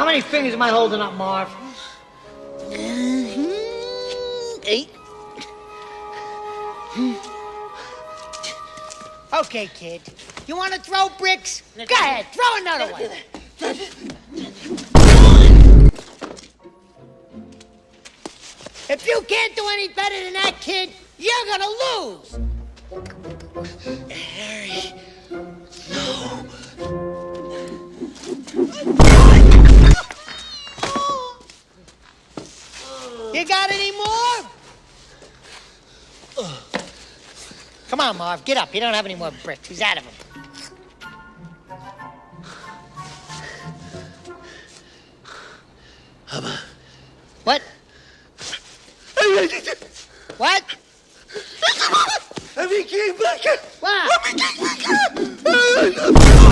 How many fingers am I holding up, Marv? 8. Okay, kid. You want to throw bricks? Go ahead, throw another one. If you can't do any better than that, kid, you're gonna lose. Harry, no. You got any more? Come on, Marv, get up. You don't have any more bricks. He's out of them. What? What? Let me keep back. What? Let me keep back.